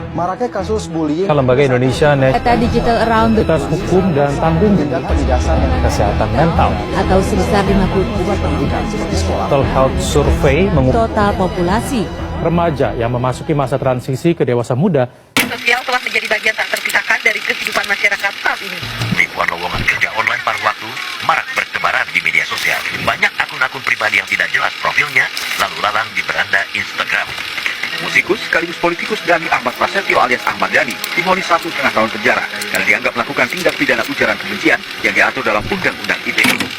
Maraknya kasus bullying, Lembaga Indonesia Data digital around the Nasional Hukum dan Tanggung tindak penindasan yang Kesehatan Mental atau sebesar 50 pendidikan seperti sekolah. Mental Health Survey mengukur total populasi. remaja yang memasuki masa transisi ke dewasa muda Sosial telah menjadi bagian tak terpisahkan dari kehidupan masyarakat saat ini. Ribuan lowongan kerja online paruh waktu marak bertebaran di media sosial. Banyak akun-akun pribadi yang tidak jelas profilnya lalu lalang di beranda Instagram. Musikus sekaligus politikus Dhani Ahmad Prasetyo alias Ahmad Dhani divonis 1,5 tahun penjara karena dianggap melakukan tindak pidana ujaran kebencian yang diatur dalam Undang-Undang ITE.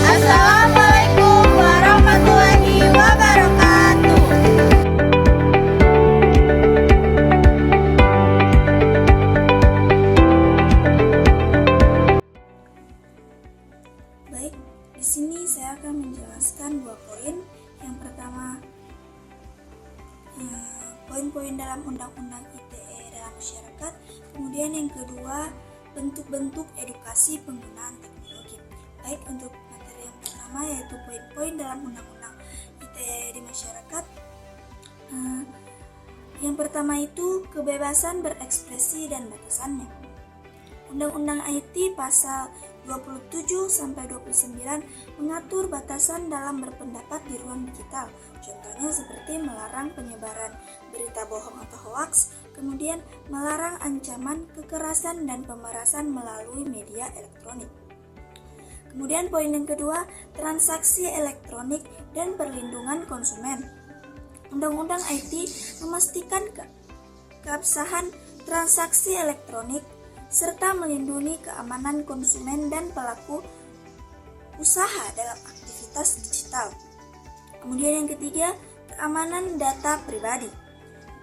Assalamualaikum warahmatullahi wabarakatuh. Baik, di sini saya akan menjelaskan 2 poin. Yang pertama, poin-poin dalam Undang-Undang ITE dalam masyarakat. Kemudian yang kedua, bentuk-bentuk edukasi penggunaan teknologi. Baik, untuk materi yang pertama yaitu poin-poin dalam Undang-Undang ITE di masyarakat. Yang pertama itu kebebasan berekspresi dan batasannya. Undang-Undang IT pasal 27-29 mengatur batasan dalam berpendapat di ruang digital. Contohnya seperti melarang penyebaran berita bohong atau hoaks, kemudian melarang ancaman, kekerasan, dan pemerasan melalui media elektronik. Kemudian poin yang kedua, transaksi elektronik dan perlindungan konsumen. Undang-Undang IT memastikan keabsahan transaksi elektronik serta melindungi keamanan konsumen dan pelaku usaha dalam aktivitas digital. Kemudian yang ketiga, keamanan data pribadi.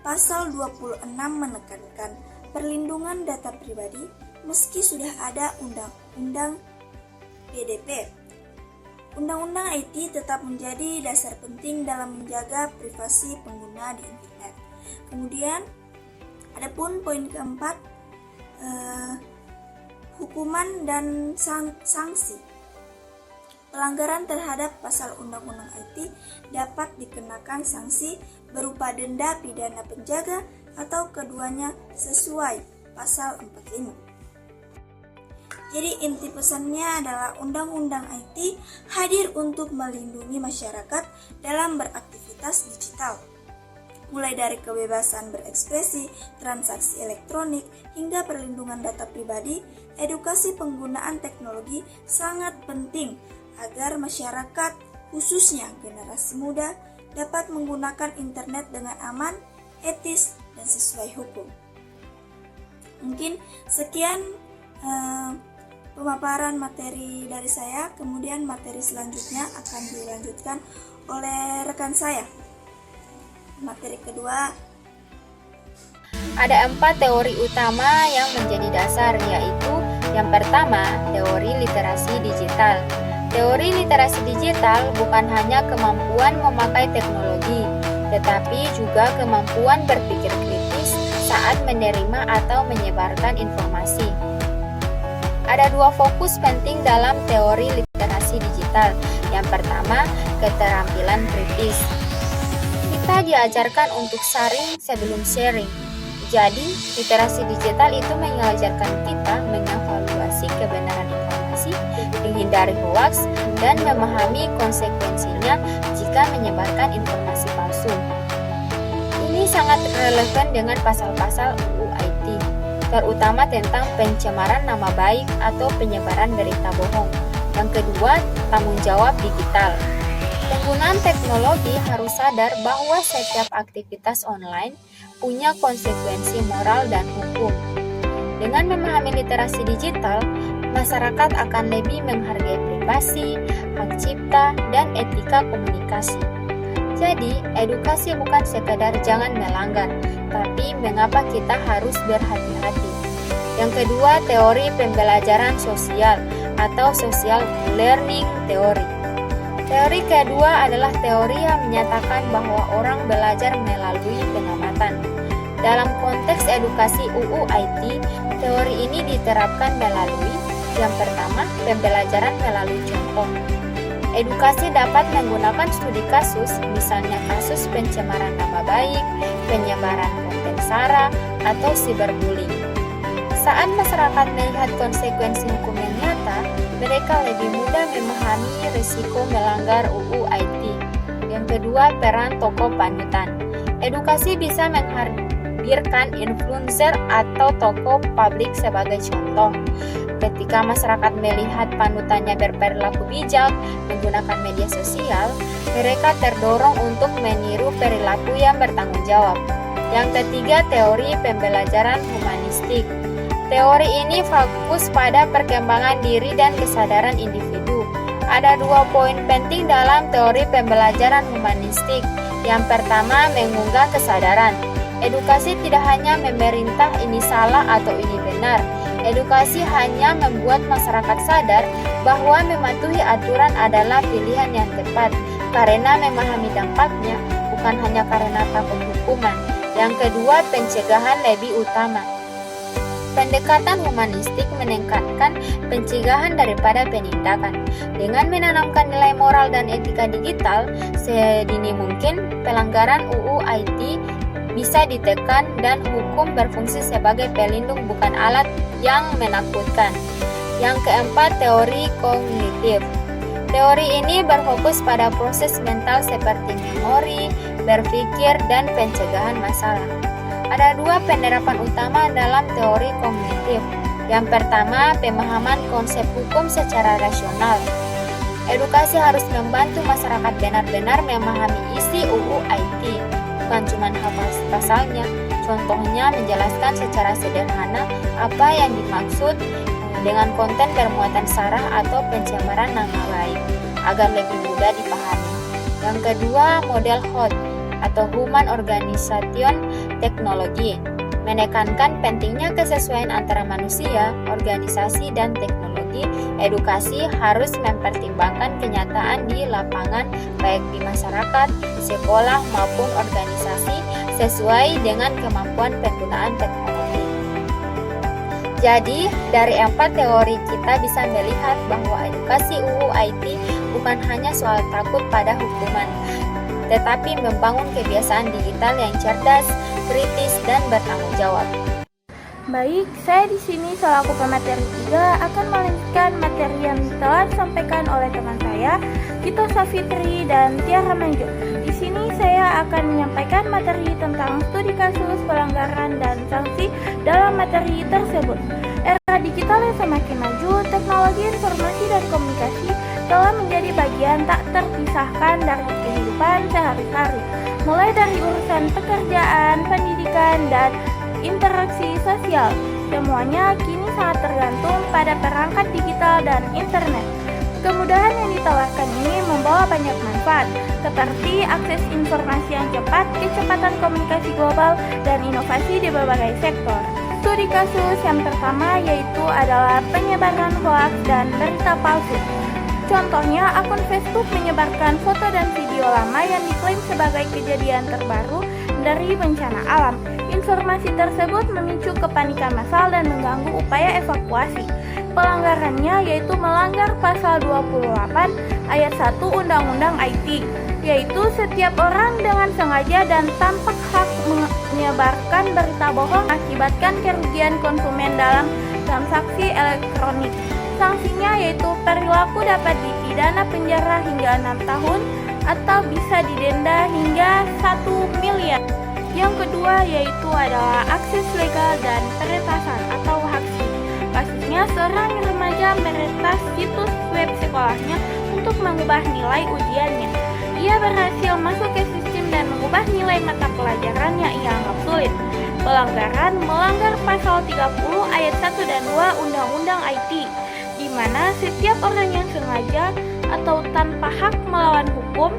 Pasal 26 menekankan perlindungan data pribadi meski sudah ada undang-undang PDP. Undang-undang IT tetap menjadi dasar penting dalam menjaga privasi pengguna di internet. Kemudian, adapun poin keempat, hukuman dan sanksi. Pelanggaran terhadap pasal Undang-Undang IT dapat dikenakan sanksi berupa denda pidana penjara atau keduanya sesuai pasal 45. Jadi inti pesannya adalah Undang-Undang IT hadir untuk melindungi masyarakat dalam beraktivitas digital. Mulai dari kebebasan berekspresi, transaksi elektronik, hingga perlindungan data pribadi, edukasi penggunaan teknologi sangat penting agar masyarakat, khususnya generasi muda, dapat menggunakan internet dengan aman, etis, dan sesuai hukum. Mungkin sekian pemaparan materi dari saya, kemudian materi selanjutnya akan dilanjutkan oleh rekan saya. Materi kedua, ada 4 teori utama yang menjadi dasar, yaitu yang pertama, teori literasi digital. Teori literasi digital bukan hanya kemampuan memakai teknologi, tetapi juga kemampuan berpikir kritis saat menerima atau menyebarkan informasi. Ada 2 fokus penting dalam teori literasi digital. Yang pertama, keterampilan kritis. Kita diajarkan untuk saring sebelum sharing. Jadi, literasi digital itu mengajarkan kita mengevaluasi kebenaran informasi, menghindari hoaks, dan memahami konsekuensinya jika menyebarkan informasi palsu. Ini sangat relevan dengan pasal-pasal UU IT, terutama tentang pencemaran nama baik atau penyebaran berita bohong. Yang kedua, tanggung jawab digital. Penggunaan teknologi harus sadar bahwa setiap aktivitas online punya konsekuensi moral dan hukum. Dengan memahami literasi digital, masyarakat akan lebih menghargai privasi, hak cipta, dan etika komunikasi. Jadi, edukasi bukan sekadar jangan melanggar, tapi mengapa kita harus berhati-hati. Yang kedua, teori pembelajaran sosial atau social learning theory. Teori kedua adalah teori yang menyatakan bahwa orang belajar melalui pengamatan. Dalam konteks edukasi UU IT, teori ini diterapkan melalui yang pertama, pembelajaran melalui contoh. Edukasi dapat menggunakan studi kasus, misalnya kasus pencemaran nama baik, penyebaran konten sara, atau cyberbullying. Saat masyarakat melihat konsekuensi hukum yang nyata, mereka lebih mudah memahami risiko melanggar UU IT. Yang kedua, peran tokoh panutan. Edukasi bisa menghadirkan influencer atau tokoh publik sebagai contoh. Ketika masyarakat melihat panutannya berperilaku bijak menggunakan media sosial, mereka terdorong untuk meniru perilaku yang bertanggung jawab. Yang ketiga, teori pembelajaran humanistik. Teori ini fokus pada perkembangan diri dan kesadaran individu. Ada 2 poin penting dalam teori pembelajaran humanistik. Yang pertama, mengunggah kesadaran. Edukasi tidak hanya memerintah ini salah atau ini benar. Edukasi hanya membuat masyarakat sadar bahwa mematuhi aturan adalah pilihan yang tepat karena memahami dampaknya, bukan hanya karena takut hukuman. Yang kedua, pencegahan lebih utama. Pendekatan humanistik meningkatkan pencegahan daripada penindakan. Dengan menanamkan nilai moral dan etika digital, sedini mungkin pelanggaran UU IT bisa ditekan dan hukum berfungsi sebagai pelindung bukan alat yang menakutkan. Yang keempat, teori kognitif. Teori ini berfokus pada proses mental seperti memori, berpikir, dan pencegahan masalah. Ada 2 penerapan utama dalam teori kognitif. Yang pertama, pemahaman konsep hukum secara rasional. Edukasi harus membantu masyarakat benar-benar memahami isi UU IT, bukan cuma hafal pasalnya. Contohnya menjelaskan secara sederhana apa yang dimaksud dengan konten bermuatan sara atau pencemaran nama baik agar lebih mudah dipahami. Yang kedua, model HOT atau Human Organization Technology, menekankan pentingnya kesesuaian antara manusia, organisasi, dan teknologi. Edukasi harus mempertimbangkan kenyataan di lapangan baik di masyarakat, sekolah, maupun organisasi sesuai dengan kemampuan penggunaan teknologi. Jadi, dari 4 teori kita bisa melihat bahwa edukasi UU IT bukan hanya soal takut pada hukuman, tetapi membangun kebiasaan digital yang cerdas, kritis, dan bertanggung jawab. Baik, saya di sini selaku pemateri 3 akan melanjutkan materi yang telah disampaikan oleh teman saya, Gita Safitri dan Tiara Manjo. Di sini saya akan menyampaikan materi tentang studi kasus pelanggaran dan sanksi dalam materi tersebut. Era digital yang semakin maju, teknologi informasi dan komunikasi telah menjadi bagian tak terpisahkan dari kehidupan sehari-hari, mulai dari urusan pekerjaan, pendidikan, dan interaksi sosial. Semuanya kini sangat tergantung pada perangkat digital dan internet. Kemudahan yang ditawarkan ini membawa banyak manfaat, seperti akses informasi yang cepat, kecepatan komunikasi global, dan inovasi di berbagai sektor. Studi kasus yang pertama yaitu adalah penyebaran hoaks dan berita palsu. Contohnya, akun Facebook menyebarkan foto dan video lama yang diklaim sebagai kejadian terbaru dari bencana alam. Informasi tersebut memicu kepanikan massal dan mengganggu upaya evakuasi. Pelanggarannya yaitu melanggar pasal 28 ayat 1 Undang-Undang IT, yaitu setiap orang dengan sengaja dan tanpa hak menyebarkan berita bohong akibatkan kerugian konsumen dalam transaksi elektronik. Sanksinya yaitu perilaku dapat dipidana penjara hingga 6 tahun atau bisa didenda hingga 1 miliar. Yang kedua yaitu adalah akses legal dan peretasan atau haksi. Kasusnya, seorang remaja meretas situs web sekolahnya untuk mengubah nilai ujiannya. Ia berhasil masuk ke sistem dan mengubah nilai mata pelajaran yang ia anggap sulit. Pelanggaran melanggar pasal 30 ayat 1 dan 2 Undang-Undang IT, di mana setiap orang yang sengaja atau tanpa hak melawan hukum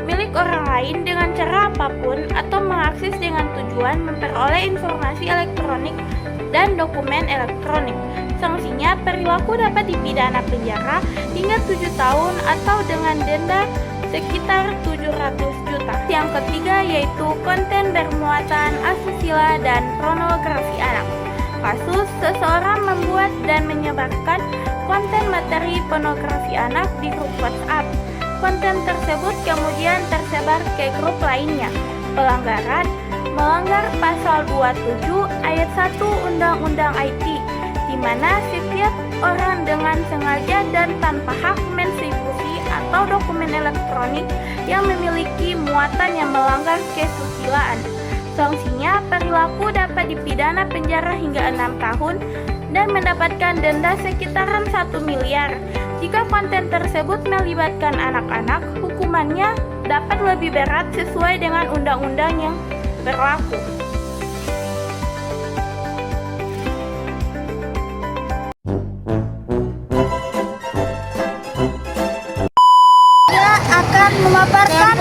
milik orang lain dengan cara apapun atau mengakses dengan tujuan memperoleh informasi elektronik dan dokumen elektronik Sanksinya, perilaku dapat dipidana penjara hingga 7 tahun atau dengan denda sekitar 700 juta. Yang ketiga yaitu konten bermuatan asusila dan pornografi anak. Kasus seseorang membuat dan menyebarkan konten materi pornografi anak di grup WhatsApp. Konten tersebut kemudian tersebar ke grup lainnya. Pelanggaran melanggar pasal 27 ayat 1 Undang-Undang IT, di mana setiap orang dengan sengaja dan tanpa hak mendistribusi atau dokumen elektronik yang memiliki muatan yang melanggar kesusilaan. Sanksinya, perilaku dapat dipidana penjara hingga 6 tahun dan mendapatkan denda sekitaran 1 miliar. Jika konten tersebut melibatkan anak-anak, hukumannya dapat lebih berat sesuai dengan undang-undang yang berlaku. Saya akan memaparkan